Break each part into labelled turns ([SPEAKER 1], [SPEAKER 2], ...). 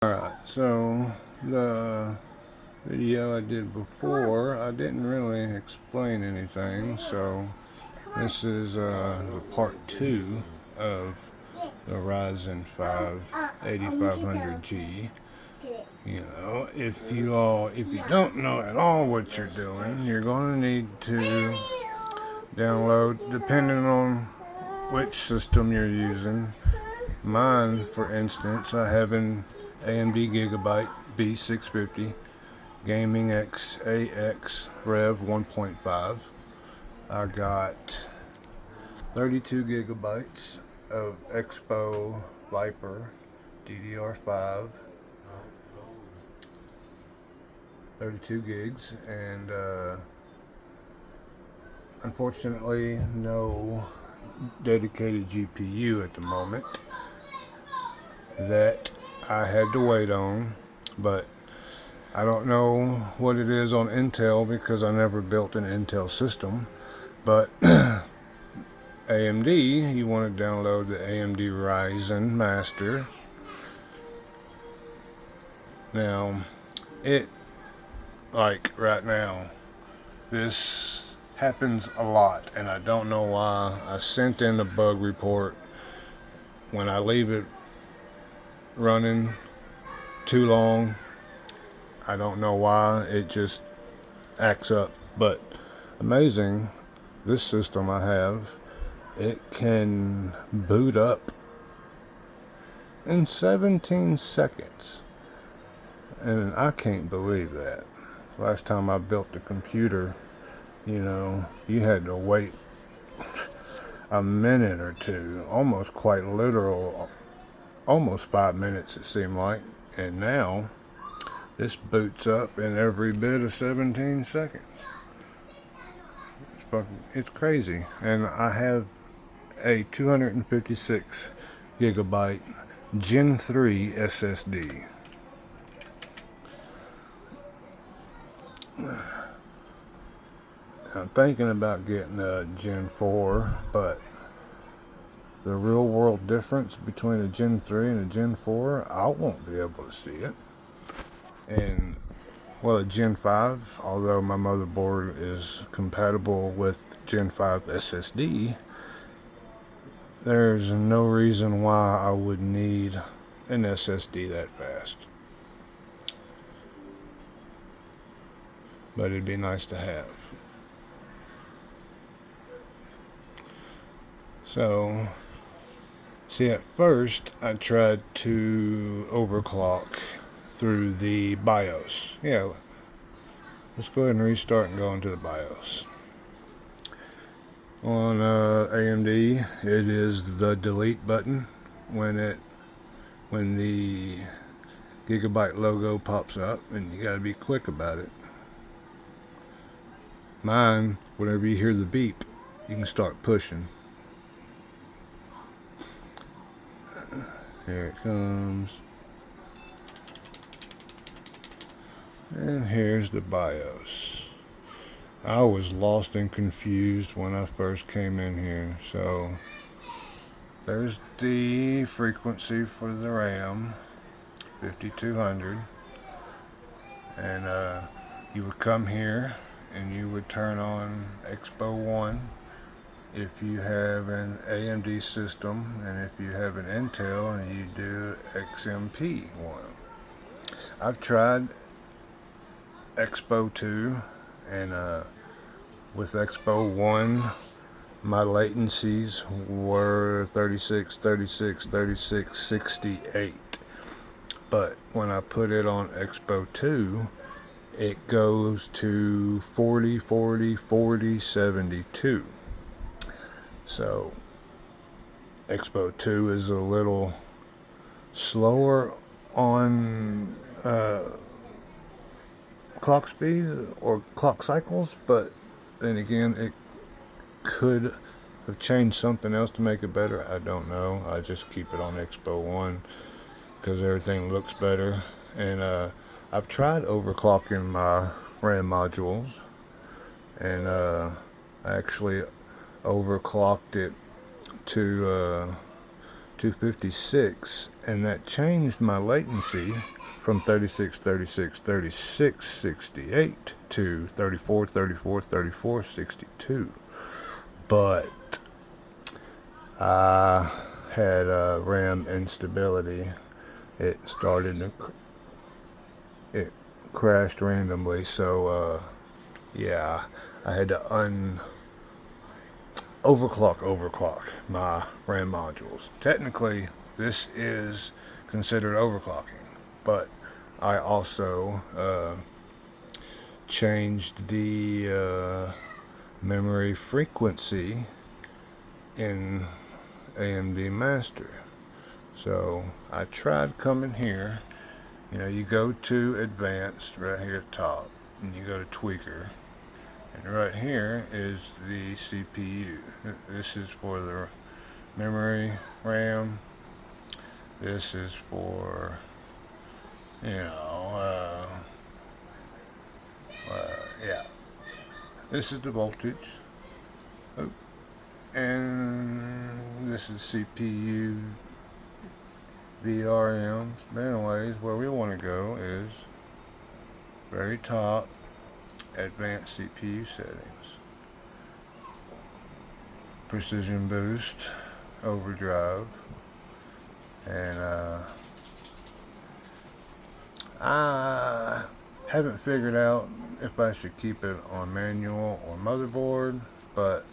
[SPEAKER 1] Alright, so the video I did before, I didn't really explain anything, so this is the part 2 of the Ryzen 5 8500G. You know, if you don't know at all what you're doing, you're going to need to download, depending on which system you're using. Mine, for instance, I have an AMD Gigabyte B650 Gaming X Rev 1.5. I got 32 gigabytes of Expo Viper DDR5, 32 gigs, and unfortunately no dedicated GPU at the moment that I had to wait on, but I don't know what it is on Intel because I never built an Intel system. But AMD, you want to download the AMD Ryzen Master. Now, like right now, this happens a lot, and I don't know why. I sent in a bug report. When I leave it running too long, I don't know why, it just acts up. But amazing, this system I have, it can boot up in 17 seconds, and I can't believe that. Last time I built a computer, you had to wait a minute or two, almost quite literal, almost 5 minutes it seemed like, and now this boots up in every bit of 17 seconds. It's crazy. And I have a 256 gigabyte Gen 3 SSD. I'm thinking about getting a Gen 4, but the real world difference between a Gen 3 and a Gen 4, I won't be able to see it. And well, a Gen 5, although my motherboard is compatible with Gen 5 SSD, there's no reason why I would need an SSD that fast. But it'd be nice to have. So, see, at first I tried to overclock through the BIOS. Yeah, let's go ahead and restart and go into the BIOS. On AMD, it is the delete button when the Gigabyte logo pops up, and you gotta be quick about it. Mine, whenever you hear the beep, you can start pushing. Here it comes. And here's the BIOS. I was lost and confused when I first came in here. So there's the frequency for the RAM, 5200. And you would come here and you would turn on Expo 1 if you have an AMD system, and if you have an Intel, and you do XMP 1. I've tried Expo 2, and with Expo 1 my latencies were 36, 68, but when I put it on Expo 2 it goes to 40, 72. So Expo 2 is a little slower on clock speed or clock cycles, but then again, it could have changed something else to make it better. I don't know. I just keep it on Expo 1 because everything looks better. And I've tried overclocking my RAM modules, and I actually overclocked it to 256, and that changed my latency from 36, 36, 36, 68 to 34, 34, 34, 62. But I had RAM instability. It crashed randomly, so yeah, I had to overclock my RAM modules. Technically, this is considered overclocking, but I also changed the memory frequency in AMD Master. So I tried coming here. You know, you go to Advanced right here at top, and you go to Tweaker, and right here is the CPU. This is for the memory RAM. This is for, you know, yeah. This is the voltage. Oh. And this is CPU VRMs. But anyways, where we want to go is very top, advanced CPU settings, precision boost, overdrive, and I haven't figured out if I should keep it on manual or motherboard, but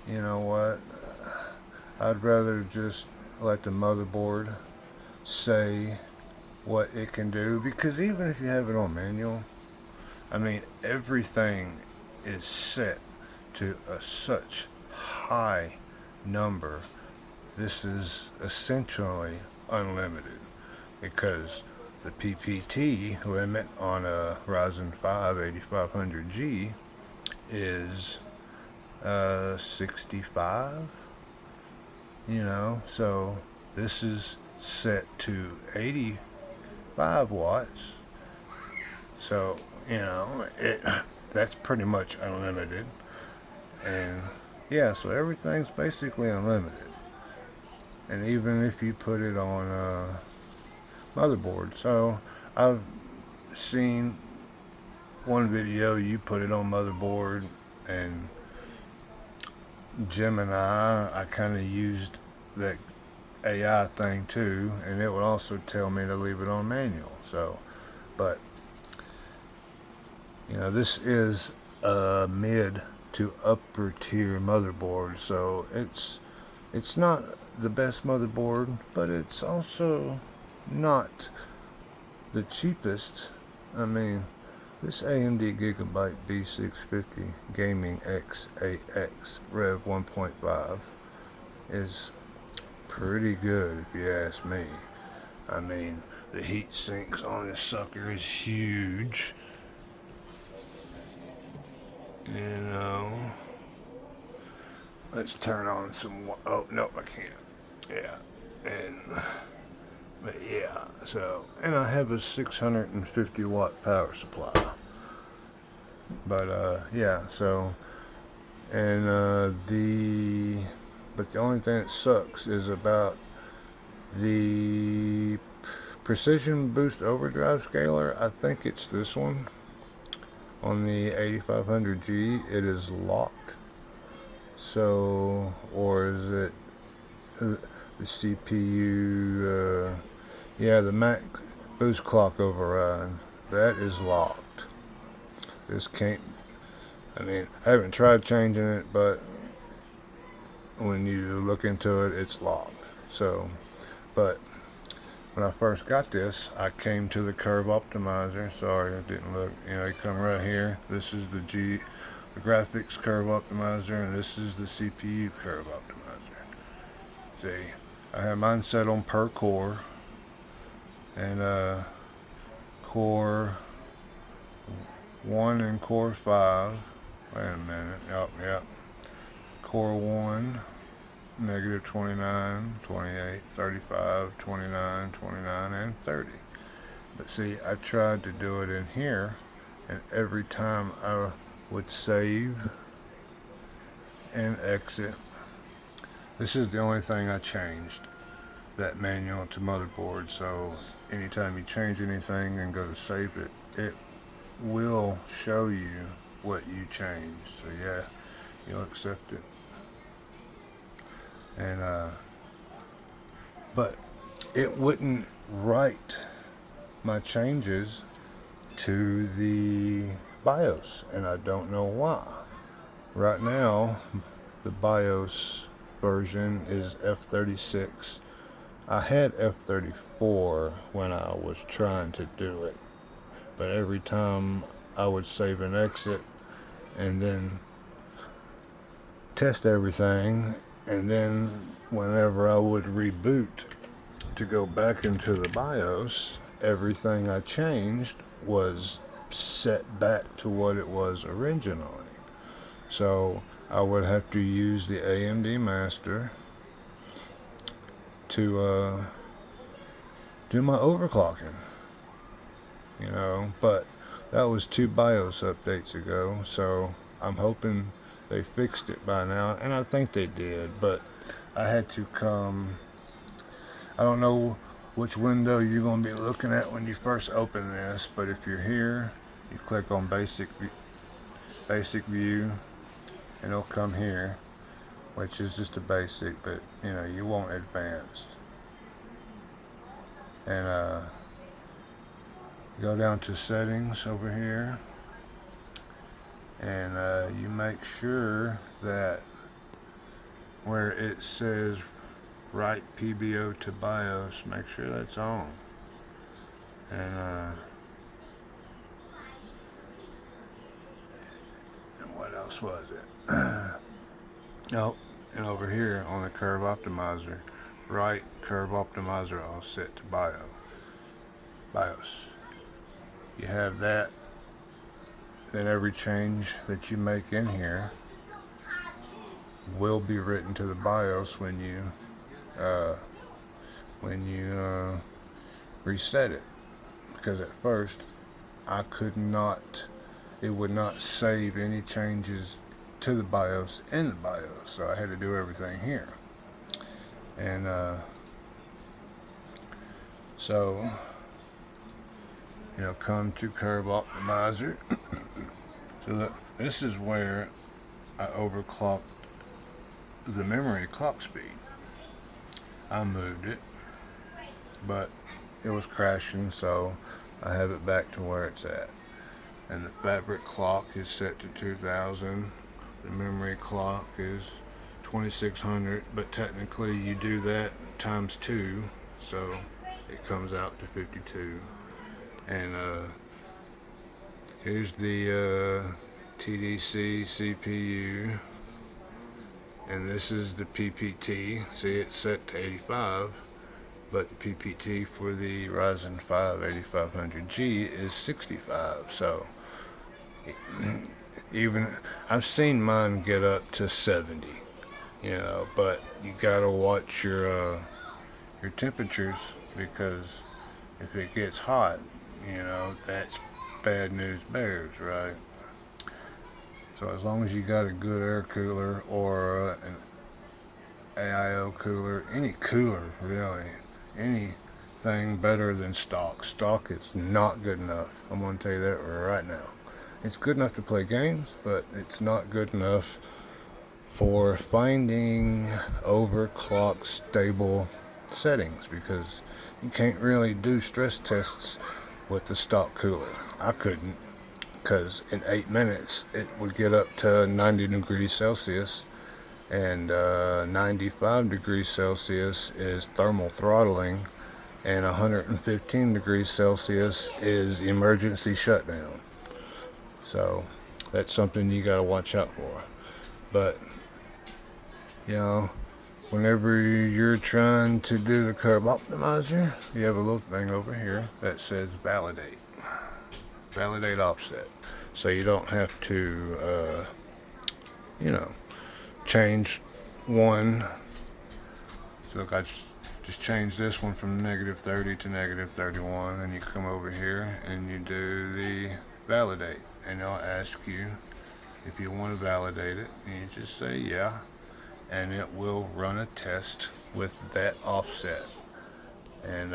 [SPEAKER 1] you know what, I'd rather just let the motherboard say what it can do, because even if you have it on manual, I mean, everything is set to such high number. This is essentially unlimited, because the PPT limit on a Ryzen 5 8500G is 65, you know, so this is set to 85 watts, so you know, that's pretty much unlimited. And yeah, so everything's basically unlimited, and even if you put it on motherboard. So I've seen one video, you put it on motherboard, and Gemini, I kind of used that AI thing too, and it would also tell me to leave it on manual. So, but you know, this is a mid to upper tier motherboard, so it's not the best motherboard, but it's also not the cheapest. I mean, this AMD Gigabyte B650 Gaming X8X Rev 1.5 is pretty good if you ask me. I mean, the heat sinks on this sucker is huge. You know, let's turn on some, oh, no, I can't. Yeah, but yeah, so, and I have a 650 watt power supply. But, yeah, so, and, but the only thing that sucks is about the precision boost overdrive scaler. I think it's this one. On the 8500G, it is locked. So, or is it the CPU? Yeah, the Mac boost clock override. That is locked. This can't. I mean, I haven't tried changing it, but when you look into it, it's locked. So, but when I first got this, I came to the curve optimizer. Sorry, I didn't look. You know, you come right here. This is the graphics curve optimizer, and this is the CPU curve optimizer. See, I have mine set on per core, and core 1 and core 5. Wait a minute. Yep. Core 1. Negative 29, 28, 35, 29, 29, and 30. But see, I tried to do it in here, and every time I would save and exit, this is the only thing I changed. that manual to motherboard, so anytime you change anything and go to save it, it will show you what you changed. So yeah, you'll accept it. And but it wouldn't write my changes to the BIOS, and I don't know why. Right now the BIOS version is F36. I had F34 when I was trying to do it, but every time I would save and exit and then test everything, and then whenever I would reboot to go back into the BIOS, everything I changed was set back to what it was originally. So I would have to use the AMD Master to do my overclocking, you know, but that was 2 BIOS updates ago, so I'm hoping they fixed it by now, and I think they did. But I had to come, I don't know which window you're going to be looking at when you first open this, but if you're here, you click on basic view, and it'll come here, which is just a basic, but you know, you want advanced. And go down to settings over here, and you make sure that where it says write PBO to BIOS, make sure that's on. And what else was it? Oh, and over here on the curve optimizer, write curve optimizer all set to BIOS. You have that, then every change that you make in here will be written to the BIOS when you reset it. Because at first I could not, it would not save any changes to the BIOS in the BIOS, so I had to do everything here. And so, you know, come to curve optimizer. So look, this is where I overclocked the memory clock speed. I moved it, but it was crashing, so I have it back to where it's at. And the fabric clock is set to 2000. The memory clock is 2600, but technically you do that times 2, so it comes out to 52. And here's the TDC CPU, and this is the PPT. See, it's set to 85, but the PPT for the Ryzen 5 8500G is 65. So even I've seen mine get up to 70, you know, but you gotta watch your temperatures, because if it gets hot, you know, that's bad news bears, right? So as long as you got a good air cooler or an AIO cooler, any cooler really, anything better than stock. Stock is not good enough. I'm going to tell you that right now. It's good enough to play games, but it's not good enough for finding overclock stable settings, because you can't really do stress tests with the stock cooler. I couldn't, because in 8 minutes it would get up to 90 degrees Celsius, and 95 degrees Celsius is thermal throttling, and 115 degrees Celsius is emergency shutdown. So that's something you got to watch out for. But you know, whenever you're trying to do the curve optimizer, you have a little thing over here that says validate offset, so you don't have to you know, change one. So look, I just changed this one from -30 to -31, and you come over here and you do the validate, and it'll ask you if you want to validate it, and you just say yeah, and it will run a test with that offset. and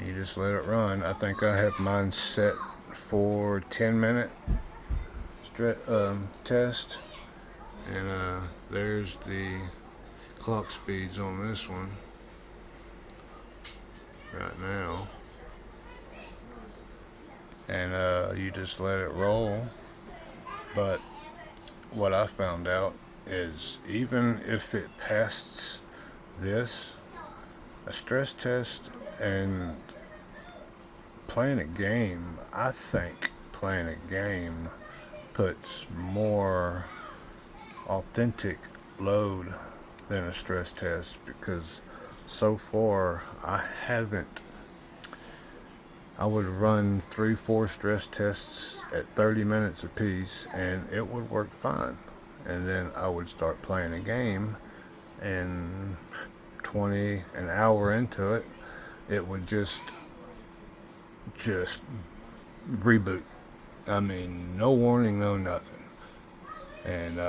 [SPEAKER 1] you just let it run. I think I have mine set for 10-minute test, and there's the clock speeds on this one right now, and you just let it roll. But what I found out is, even if it passes this, a stress test and playing a game, I think playing a game puts more authentic load than a stress test, because so far I would run 3-4 stress tests at 30 minutes apiece and it would work fine, and then I would start playing a game, and an hour into it, it would just reboot. I mean, no warning, no nothing. And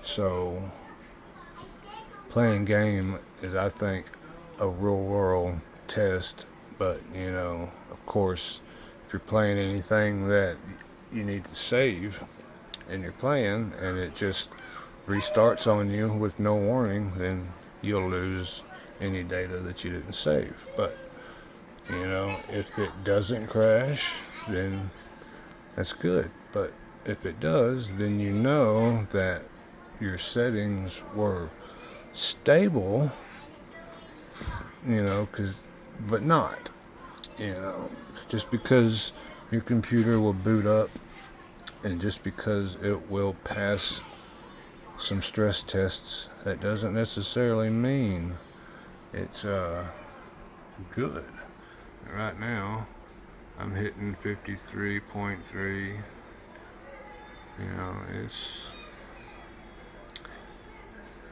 [SPEAKER 1] so playing game is, I think, a real world test. But of course, if you're playing anything that you need to save and you're playing and it just restarts on you with no warning, then you'll lose any data that you didn't save. But if it doesn't crash, then that's good. But if it does, then you know that your settings were stable, but not, just because your computer will boot up and just because it will pass some stress tests, that doesn't necessarily mean it's good. Right now I'm hitting 53.3.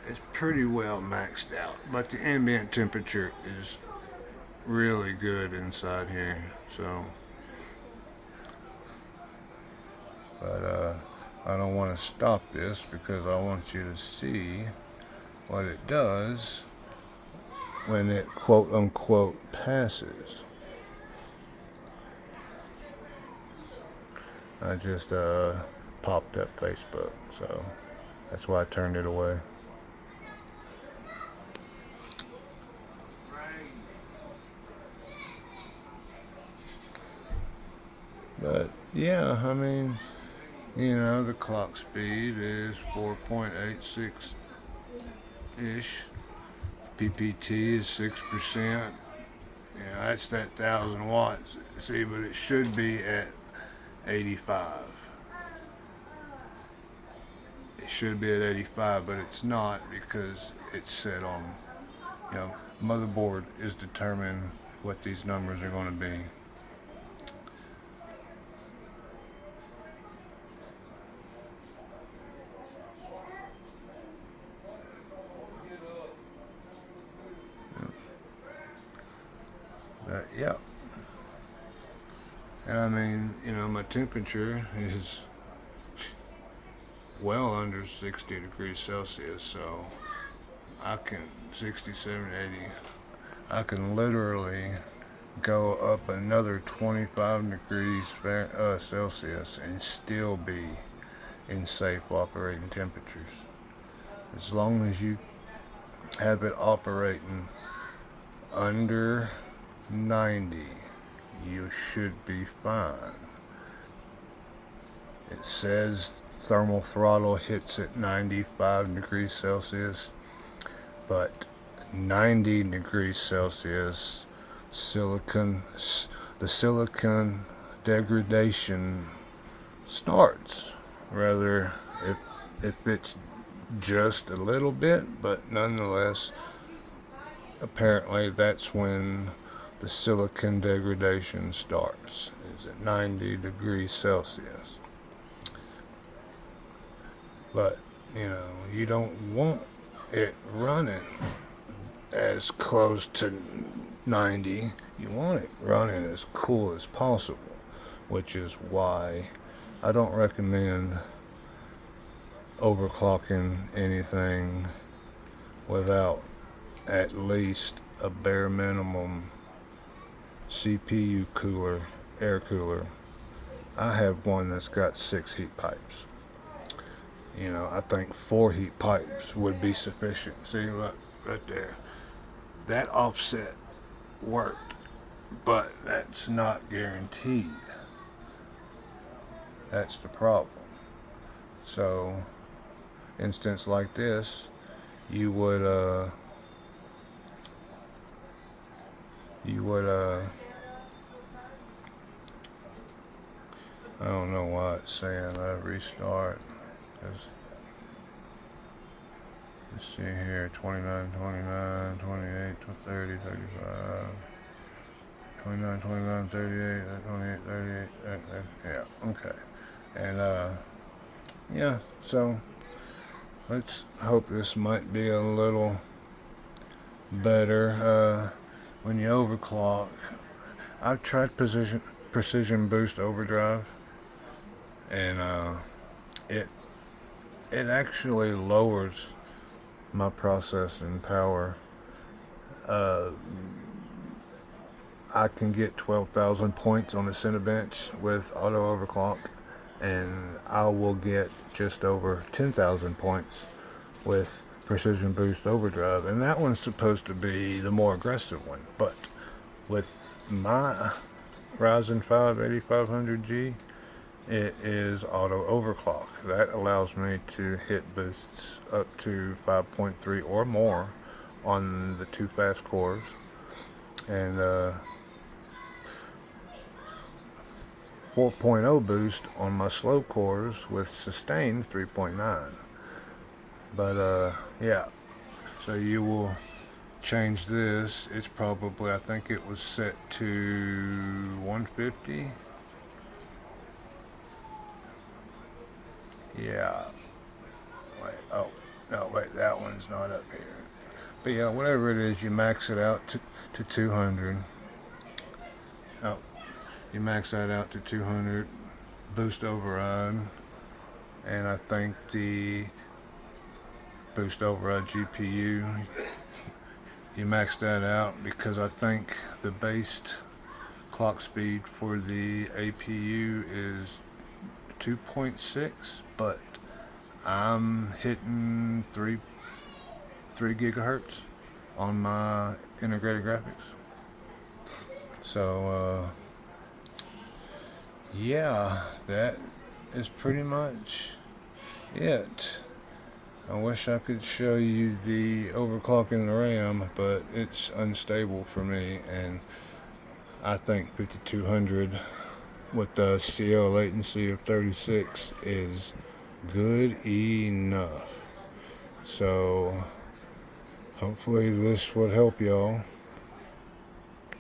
[SPEAKER 1] It's pretty well maxed out, but the ambient temperature is really good inside here. So, but I don't want to stop this because I want you to see what it does when it quote unquote passes. I just popped up Facebook, so that's why I turned it away. But yeah, I mean, the clock speed is 4.86 ish. PPT is 6%. That's that 1,000 watts. See, but it should be at 85. It should be at 85, but it's not, because it's set on, motherboard is determining what these numbers are going to be. Yeah. And I mean, my temperature is well under 60 degrees Celsius, so I can 67, 80. I can literally go up another 25 degrees Celsius and still be in safe operating temperatures. As long as you have it operating under 90, you should be fine. It says thermal throttle hits at 95 degrees Celsius, but 90 degrees Celsius, the silicon degradation starts. Rather, if it's just a little bit, but nonetheless, apparently that's when the silicon degradation starts, is at 90 degrees Celsius. But, you don't want it running as close to 90. You want it running as cool as possible, which is why I don't recommend overclocking anything without at least a bare minimum CPU cooler, air cooler. I have one that's got 6 heat pipes. You know, I think 4 heat pipes would be sufficient. See, look, right there. That offset worked, but that's not guaranteed. That's the problem. So, instance like this, you would I don't know why it's saying restart. Let's see here, 29, 29, 28, 30, 35, 29, 29, 38, 28, 38, yeah, okay. And yeah, so let's hope this might be a little better. When you overclock, I've tried precision boost overdrive, and it actually lowers my processing power. I can get 12,000 points on the Cinebench with auto overclock, and I will get just over 10,000 points with precision boost overdrive, and that one's supposed to be the more aggressive one. But with my Ryzen 5 8500G, it is auto overclock. That allows me to hit boosts up to 5.3 or more on the 2 fast cores, and 4.0 boost on my slow cores with sustained 3.9. But yeah, so you will change this. It's probably, I think it was set to 150. Yeah. Wait, oh, no, wait, that one's not up here. But yeah, whatever it is, you max it out to 200. Oh, you max that out to 200, boost override, and I think the boost override GPU, you max that out, because I think the based clock speed for the APU is 2.6, but I'm hitting 3 gigahertz on my integrated graphics. So yeah, that is pretty much it. I wish I could show you the overclocking the RAM, but it's unstable for me, and I think 5200 with the CL latency of 36 is good enough. So hopefully this would help y'all.